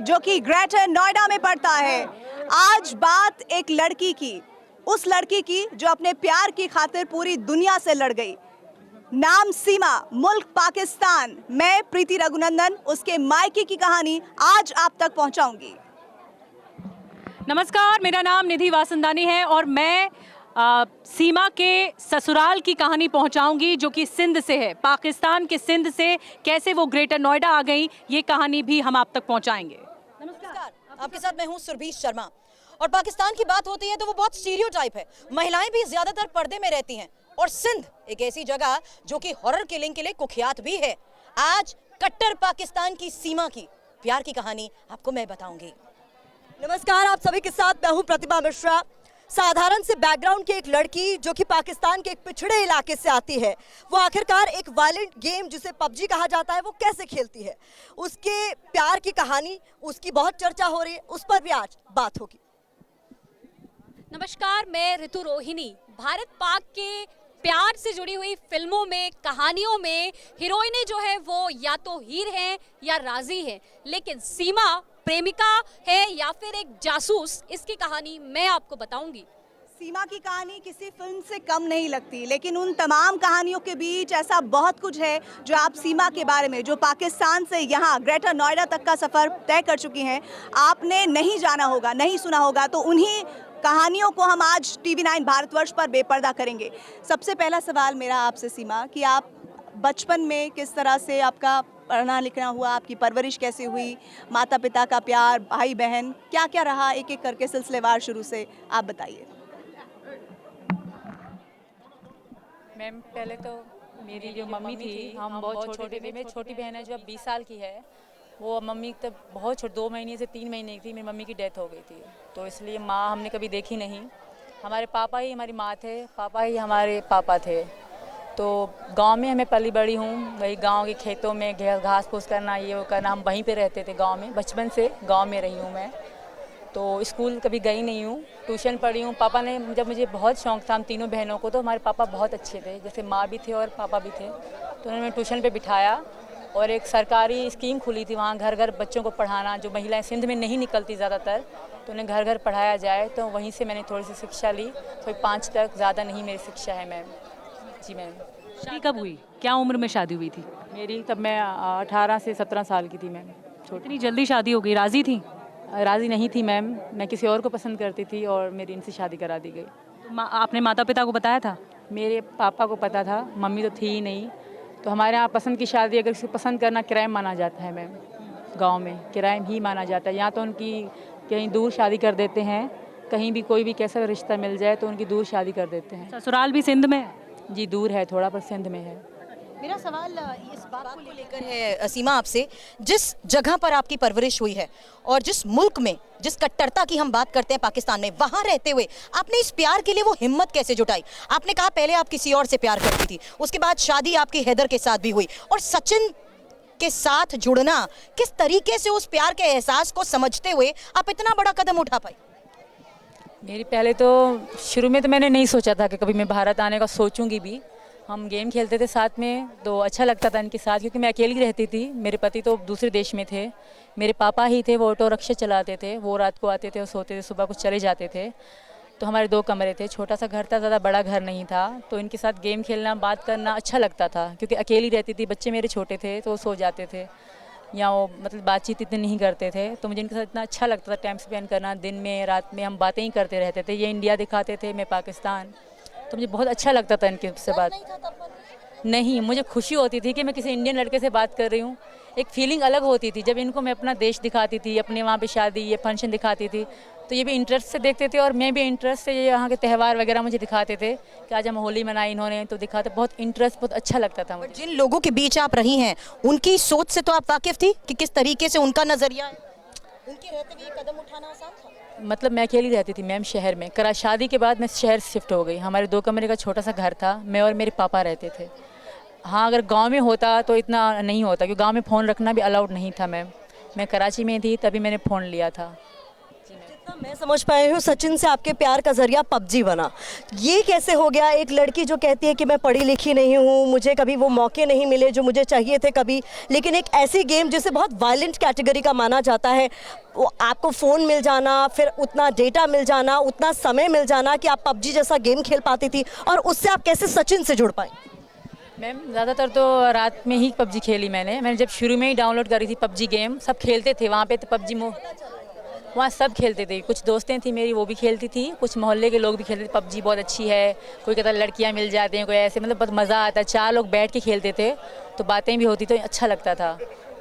जो कि ग्रेटर नोएडा में पड़ता है। आज बात एक लड़की की, उस लड़की की जो अपने प्यार की खातिर पूरी दुनिया से लड़ गई। नाम सीमा, मुल्क पाकिस्तान। मैं प्रीति रघुनंदन उसके मायके की कहानी आज आप तक पहुंचाऊंगी। नमस्कार, मेरा नाम निधि वासंदानी है और मैं सीमा के ससुराल की कहानी पहुंचाऊंगी जो कि सिंध से है। पाकिस्तान के सिंध से कैसे वो ग्रेटर नोएडा आ गई, ये कहानी भी हम आप तक पहुंचाएंगे। नमस्कार, आपके साथ मैं हूं सुरभि शर्मा। और पाकिस्तान की बात होती है तो वो बहुत स्टीरियोटाइप है। महिलाएं भी ज्यादातर पर्दे में रहती हैं और सिंध एक ऐसी जगह जो कि हॉरर किलिंग के लिए कुख्यात भी है। आज कट्टर पाकिस्तान की सीमा की प्यार की कहानी आपको मैं बताऊंगी। नमस्कार, आप सभी के साथ मैं हूं प्रतिभा मिश्रा। साधारण से बैकग्राउंड की एक लड़की जो कि पाकिस्तान के एक पिछड़े इलाके से आती है, वो आखिरकार एक वायलेंट गेम जिसे पबजी कहा जाता है वो कैसे खेलती है, उसके प्यार की कहानी, उसकी बहुत चर्चा हो रही है, उस पर भी आज बात होगी। नमस्कार, मैं ऋतु रोहिणी। भारत पाक के प्यार से जुड़ी हुई फिल्मों में, कहानियों में हीरोइनें जो है वो या तो हीर हैं या राजी हैं, लेकिन सीमा प्रेमिका है या फिर एक जासूस, इसकी कहानी मैं आपको बताऊंगी। सीमा की कहानी किसी फिल्म से कम नहीं लगती, लेकिन उन तमाम कहानियों के बीच ऐसा बहुत कुछ है जो आप सीमा के बारे में, जो पाकिस्तान से यहाँ ग्रेटर नोएडा तक का सफ़र तय कर चुकी हैं, आपने नहीं जाना होगा, नहीं सुना होगा। तो उन्हीं कहानियों को हम आज TV9 भारतवर्ष पर बेपर्दा करेंगे। सबसे पहला सवाल मेरा आपसे सीमा कि आप बचपन में किस तरह से आपका पढ़ना लिखना हुआ, आपकी परवरिश कैसे हुई, माता पिता का प्यार, भाई बहन, क्या क्या रहा, एक एक करके सिलसिलेवार शुरू से आप बताइए। मैम, पहले तो मेरी जो मम्मी थी, हम बहुत छोटे थे। मेरी छोटी बहन है जो अब 20 साल की है, वो मम्मी तब बहुत छोटी, 2 महीने से 3 महीने की थी, मेरी मम्मी की डेथ हो गई थी। तो इसलिए माँ हमने कभी देखी नहीं। हमारे पापा ही हमारी माँ थे, पापा ही हमारे पापा थे। तो गांव में हमें पली बड़ी हूँ, वही गांव के खेतों में घास फूस करना, ये वो करना, हम वहीं पे रहते थे गांव में। बचपन से गांव में रही हूँ मैं। तो स्कूल कभी गई नहीं हूँ, ट्यूशन पढ़ी हूँ। पापा ने, जब मुझे बहुत शौक़ था हम तीनों बहनों को, तो हमारे पापा बहुत अच्छे थे, जैसे माँ भी थे और पापा भी थे। तो उन्होंने ट्यूशन पे बिठाया और एक सरकारी स्कीम खुली थी वहाँ, घर घर बच्चों को पढ़ाना, जो महिलाएं सिंध में नहीं निकलती ज़्यादातर, तो उन्हें घर घर पढ़ाया जाए। तो वहीं से मैंने थोड़ी सी शिक्षा ली, थोड़ी 5 तक, ज़्यादा नहीं मेरी शिक्षा है मैम। जी मैम। शादी कब हुई, क्या उम्र में शादी हुई थी? मेरी तब मैं 18 से 17 साल की थी मैम, छोटी। इतनी जल्दी शादी हो गई? राजी थी? राज़ी नहीं थी मैम, मैं किसी और को पसंद करती थी और मेरी इनसे शादी करा दी गई। तो आपने माता पिता को बताया था? मेरे पापा को पता था, मम्मी तो थी ही नहीं। तो हमारे यहाँ पसंद की शादी अगर किसी को पसंद करना क्राइम माना जाता है मैम, गांव में क्राइम ही माना जाता है। यहाँ तो उनकी कहीं दूर शादी कर देते हैं, कहीं भी कोई भी कैसा रिश्ता मिल जाए तो उनकी दूर शादी कर देते हैं। ससुराल भी सिंध में है? जी दूर है थोड़ा, पर सिंध में है। मेरा सवाल इस बात को लेकर है सीमा आपसे, जिस जगह पर आपकी परवरिश हुई है और जिस मुल्क में, जिस कट्टरता की हम बात करते हैं पाकिस्तान में, वहां रहते हुए आपने इस प्यार के लिए वो हिम्मत कैसे जुटाई? आपने कहा पहले आप किसी और से प्यार करती थी, उसके बाद शादी आपकी हैदर के साथ भी हुई, और सचिन के साथ जुड़ना, किस तरीके से उस प्यार के एहसास को समझते हुए आप इतना बड़ा कदम उठा पाई? मेरी पहले तो शुरू में तो मैंने नहीं सोचा था कि कभी मैं भारत आने का सोचूंगी भी। हम गेम खेलते थे साथ में, तो अच्छा लगता था इनके साथ, क्योंकि मैं अकेली रहती थी। मेरे पति तो दूसरे देश में थे, मेरे पापा ही थे, वो ऑटो रिक्शा चलाते थे। वो रात को आते थे और सोते थे, सुबह को चले जाते थे। तो हमारे 2 कमरे थे, छोटा सा घर था, ज़्यादा बड़ा घर नहीं था। तो इनके साथ गेम खेलना, बात करना अच्छा लगता था, क्योंकि अकेली रहती थी, बच्चे मेरे छोटे थे तो वो सो जाते थे, या वो मतलब बातचीत इतनी नहीं करते थे। तो मुझे इनके साथ इतना अच्छा लगता था टाइम स्पेंड करना, दिन में रात में हम बातें ही करते रहते थे। ये इंडिया दिखाते थे, मैं पाकिस्तान, तो मुझे बहुत अच्छा लगता था इनके से बात। नहीं, मुझे खुशी होती थी कि मैं किसी इंडियन लड़के से बात कर रही हूँ। एक फीलिंग अलग होती थी जब इनको मैं अपना देश दिखाती थी, अपने वहाँ पे शादी, ये फंक्शन दिखाती थी, तो ये भी इंटरेस्ट से देखते थे और मैं भी इंटरेस्ट से, ये यहाँ के त्यौहार वगैरह मुझे दिखाते थे कि आज हम होली मनाई इन्होंने, तो दिखाते, बहुत इंटरेस्ट, बहुत अच्छा लगता था मुझे। जिन लोगों के बीच आप रही हैं, उनकी सोच से तो आप वाकिफ थी कि किस तरीके से उनका नजरिया है, उनके रहते हुए ये कदम उठाना आसान था? मतलब मैं अकेली रहती थी मैम शहर में। शादी के बाद मैं शहर शिफ्ट हो गई। हमारे 2 कमरे का छोटा सा घर था, मैं और मेरे पापा रहते थे। हाँ, अगर गांव में होता तो इतना नहीं होता, क्योंकि गांव में फ़ोन रखना भी अलाउड नहीं था मैम। मैं कराची में थी तभी मैंने फ़ोन लिया था। मैं समझ पाई हूँ सचिन से आपके प्यार का जरिया पबजी बना। ये कैसे हो गया? एक लड़की जो कहती है कि मैं पढ़ी लिखी नहीं हूँ, मुझे कभी वो मौके नहीं मिले जो मुझे चाहिए थे कभी, लेकिन एक ऐसी गेम जिसे बहुत वायलेंट कैटेगरी का माना जाता है, वो आपको फ़ोन मिल जाना, फिर उतना डेटा मिल जाना, उतना समय मिल जाना कि आप पबजी जैसा गेम खेल पाती थी, और उससे आप कैसे सचिन से जुड़ पाए? मैम ज़्यादातर तो रात में ही पबजी खेली मैंने जब शुरू में ही डाउनलोड करी थी पबजी गेम। सब खेलते थे वहाँ पे, तो पबजी वहाँ सब खेलते थे। कुछ दोस्तें थी मेरी वो भी खेलती थी, कुछ मोहल्ले के लोग भी खेलते थे। पबजी बहुत अच्छी है, कोई कहता लड़कियाँ मिल जाती हैं, कोई ऐसे, मतलब बहुत मज़ा आता है। 4 लोग बैठ के खेलते थे तो बातें भी होती तो अच्छा लगता था।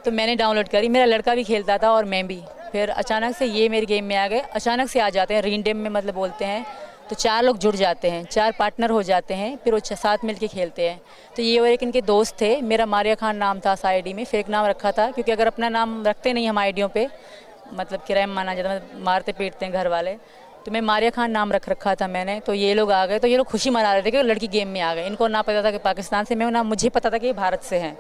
तो मैंने डाउनलोड करी, मेरा लड़का भी खेलता था और मैं भी। फिर अचानक से ये मेरे गेम में आ गए। अचानक से आ जाते हैं, रेंडम में मतलब बोलते हैं, तो 4 लोग जुड़ जाते हैं, 4 पार्टनर हो जाते हैं, फिर वो साथ मिल के खेलते हैं। तो ये और एक इनके दोस्त थे, मेरा मारिया खान नाम था आईडी में, फेक नाम रखा था क्योंकि अगर अपना नाम रखते नहीं हम आईडियों पे, मतलब क्राइम माना जाता है, मारते पीटते हैं घर वाले। तो मैं मारिया खान नाम रखा था मैंने। तो ये लोग आ गए, तो ये लोग खुशी मना रहे थे कि लड़की गेम में आ गए। इनको ना पता था कि पाकिस्तान से मैं, ना मुझे पता था कि ये भारत से हैं।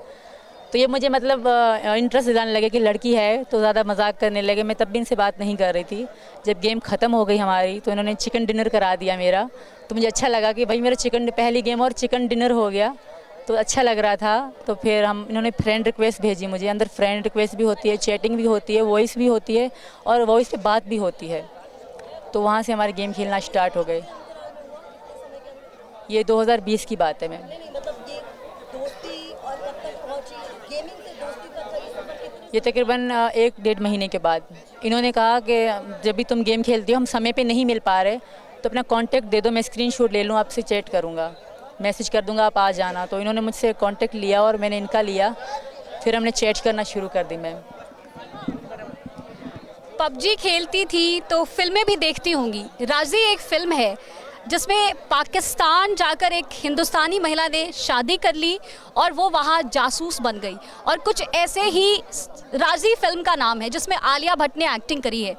तो ये मुझे मतलब इंटरेस्ट दिलाने लगे कि लड़की है, तो ज़्यादा मजाक करने लगे। मैं तब भी इनसे बात नहीं कर रही थी। जब गेम ख़त्म हो गई हमारी तो इन्होंने चिकन डिनर करा दिया मेरा। तो मुझे अच्छा लगा कि भाई मेरा पहली गेम और चिकन डिनर हो गया, तो अच्छा लग रहा था। तो फिर इन्होंने फ्रेंड रिक्वेस्ट भेजी मुझे। अंदर फ्रेंड रिक्वेस्ट भी होती है, चैटिंग भी होती है, वॉइस भी होती है और वॉइस पे बात भी होती है। तो वहाँ से हमारे गेम खेलना स्टार्ट हो गए। ये 2020 की बात है मैम। ये तकरीबन 1-1.5 महीने के बाद इन्होंने कहा कि जब भी तुम गेम खेलती हो, हम समय पे नहीं मिल पा रहे, तो अपना कांटेक्ट दे दो, मैं स्क्रीनशॉट ले लूँ, आपसे चैट करूँगा, मैसेज कर दूँगा, आप आ जाना। तो इन्होंने मुझसे कांटेक्ट लिया और मैंने इनका लिया, फिर हमने चैट करना शुरू कर दी। मैम पबजी खेलती थी तो फिल्में भी देखती होंगी। राजी एक फिल्म है जिसमें पाकिस्तान जाकर एक हिंदुस्तानी महिला ने शादी कर ली और वो वहाँ जासूस बन गई, और कुछ ऐसे ही राजी फिल्म का नाम है जिसमें आलिया भट्ट ने एक्टिंग करी है।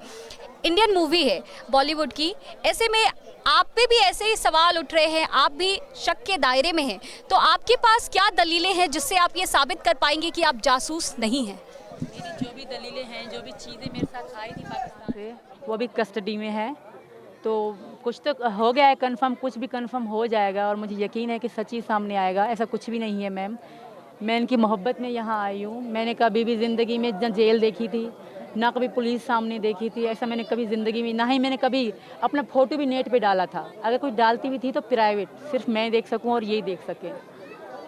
इंडियन मूवी है बॉलीवुड की। ऐसे में आप पे भी ऐसे ही सवाल उठ रहे हैं, आप भी शक के दायरे में हैं, तो आपके पास क्या दलीलें हैं जिससे आप ये साबित कर पाएंगे कि आप जासूस नहीं हैं? मेरी जो भी दलीलें हैं, जो भी चीज़ें मेरे साथ आई थी पाकिस्तान से, वो भी कस्टडी में है। तो कुछ तो हो गया है कंफर्म, कुछ भी कंफर्म हो जाएगा और मुझे यकीन है कि सच ही सामने आएगा। ऐसा कुछ भी नहीं है मैम। मैं इनकी मोहब्बत में यहाँ आई हूँ। मैंने कभी भी ज़िंदगी में ना जेल देखी थी, ना कभी पुलिस सामने देखी थी। ऐसा मैंने कभी ज़िंदगी में, ना ही मैंने कभी अपना फ़ोटो भी नेट पे डाला था। अगर कोई डालती भी थी तो प्राइवेट, सिर्फ मैं देख सकूँ और यही देख सके।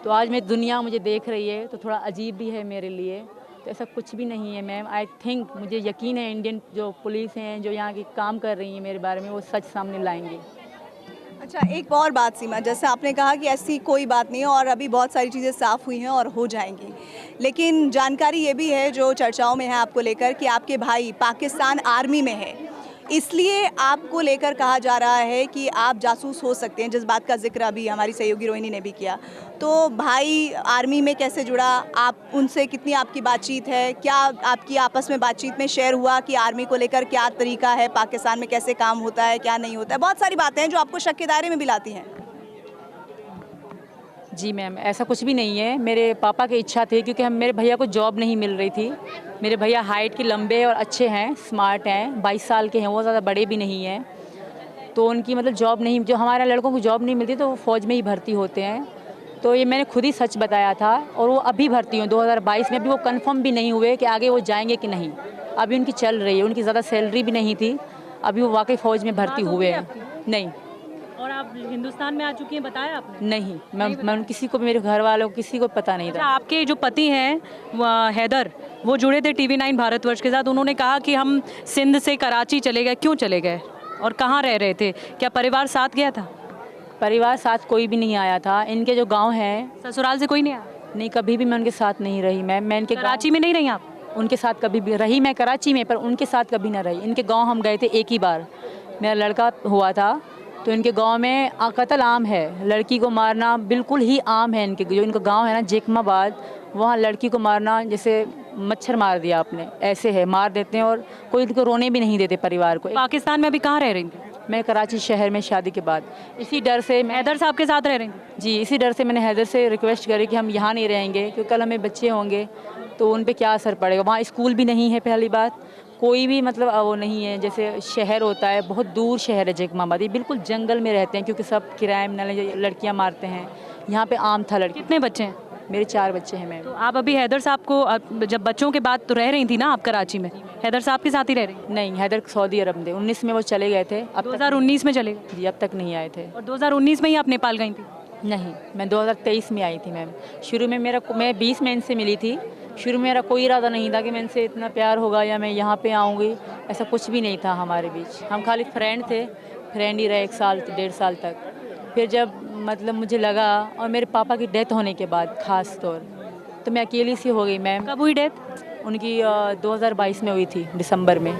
तो आज मैं दुनिया मुझे देख रही है तो थोड़ा अजीब भी है मेरे लिए। तो ऐसा कुछ भी नहीं है मैम। आई थिंक, मुझे यकीन है इंडियन जो पुलिस हैं, जो यहाँ की काम कर रही हैं मेरे बारे में, वो सच सामने लाएंगे। अच्छा, एक और बात सीमा, जैसे आपने कहा कि ऐसी कोई बात नहीं है और अभी बहुत सारी चीज़ें साफ़ हुई हैं और हो जाएंगी, लेकिन जानकारी ये भी है जो चर्चाओं में है आपको लेकर कि आपके भाई पाकिस्तान आर्मी में है, इसलिए आपको लेकर कहा जा रहा है कि आप जासूस हो सकते हैं, जिस बात का जिक्र अभी हमारी सहयोगी रोहिणी ने भी किया। तो भाई आर्मी में कैसे जुड़ा, आप उनसे कितनी आपकी बातचीत है, क्या आपकी आपस में बातचीत में शेयर हुआ कि आर्मी को लेकर क्या तरीका है, पाकिस्तान में कैसे काम होता है, क्या नहीं होता है? बहुत सारी बातें हैं जो आपको शक के दायरे में भी लाती हैं। जी मैम, ऐसा कुछ भी नहीं है। मेरे पापा की इच्छा थी, क्योंकि मेरे भैया को जॉब नहीं मिल रही थी। मेरे भैया हाइट के लंबे और अच्छे हैं, स्मार्ट हैं, 22 साल के हैं, वो ज़्यादा बड़े भी नहीं हैं। तो उनकी मतलब जॉब नहीं, जो हमारे लड़कों को जॉब नहीं मिलती तो वो फ़ौज में ही भर्ती होते हैं। तो ये मैंने खुद ही सच बताया था और वो अभी भर्ती हुए 2022 में। अभी वो कंफर्म भी नहीं हुए कि आगे वो जाएंगे कि नहीं। अभी उनकी चल रही है, उनकी ज़्यादा सैलरी भी नहीं थी, अभी वो वाकई फ़ौज में भर्ती हुए हैं। नहीं। और आप हिंदुस्तान में आ चुकी हैं, बताया आपने? नहीं, मैं किसी को, मेरे घर वालों को किसी को पता नहीं था। आपके जो पति हैं हैदर, वो जुड़े थे TV9 भारतवर्ष के साथ। उन्होंने कहा कि हम सिंध से कराची चले गए। क्यों चले गए और कहाँ रह रहे थे? क्या परिवार साथ गया था? परिवार साथ कोई भी नहीं आया था। इनके जो गांव हैं, ससुराल से कोई नहीं आया? नहीं, कभी भी मैं उनके साथ नहीं रही। मैं इनके कराची में नहीं रही आप? उनके साथ कभी भी रही मैं कराची में, पर उनके साथ कभी ना रही। इनके गांव हम गए थे एक ही बार, मेरा लड़का हुआ था। तो इनके गांव में कत्ल आम है, लड़की को मारना बिल्कुल ही आम है। इनके जो इनका गांव है ना जेकमाबाद, वहाँ लड़की को मारना जैसे मच्छर मार दिया आपने, ऐसे है, मार देते हैं और कोई इनको रोने भी नहीं देते परिवार को। पाकिस्तान में अभी कहाँ रह रही थी? मैं कराची शहर में शादी के बाद। इसी डर से मैं हैदर साहब के साथ रह रही थी? जी, इसी डर से मैंने हैदर से रिक्वेस्ट करी कि हम यहाँ नहीं रहेंगे, क्योंकि कल हमें बच्चे होंगे तो उन पे क्या असर पड़ेगा। वहाँ स्कूल भी नहीं है पहली बात, कोई भी मतलब वो नहीं है, जैसे शहर होता है, बहुत दूर शहर है जगमाबाद, ये बिल्कुल जंगल में रहते हैं क्योंकि सब किराए में लड़कियां मारते हैं। यहाँ पे आम था लड़की। कितने बच्चे हैं? मेरे 4 बच्चे हैं मैम। तो आप अभी हैदर साहब को जब बच्चों के बाद तो रह रही थी ना आप कराची में, हैदर साहब के साथ ही रह रही? नहीं, हैदर सऊदी अरब में 19 में वो चले गए थे, अब 2019 में चले गए जी अब तक नहीं आए थे। और 2019 में ही आप नेपाल गई थी? नहीं, मैं 2023 में आई थी मैम। शुरू में मैं 20 में इनसे मिली थी। शुरू में मेरा कोई इरादा नहीं था कि मैं इनसे इतना प्यार होगा या मैं यहाँ पे आऊँगी, ऐसा कुछ भी नहीं था हमारे बीच। हम खाली फ्रेंड थे, फ्रेंड ही रहे 1 साल 1.5 साल तक। फिर जब मतलब मुझे लगा, और मेरे पापा की डेथ होने के बाद ख़ास तौर, तो मैं अकेली सी हो गई मैम। कब हुई डेथ? उनकी 2022 में हुई थी, दिसंबर में।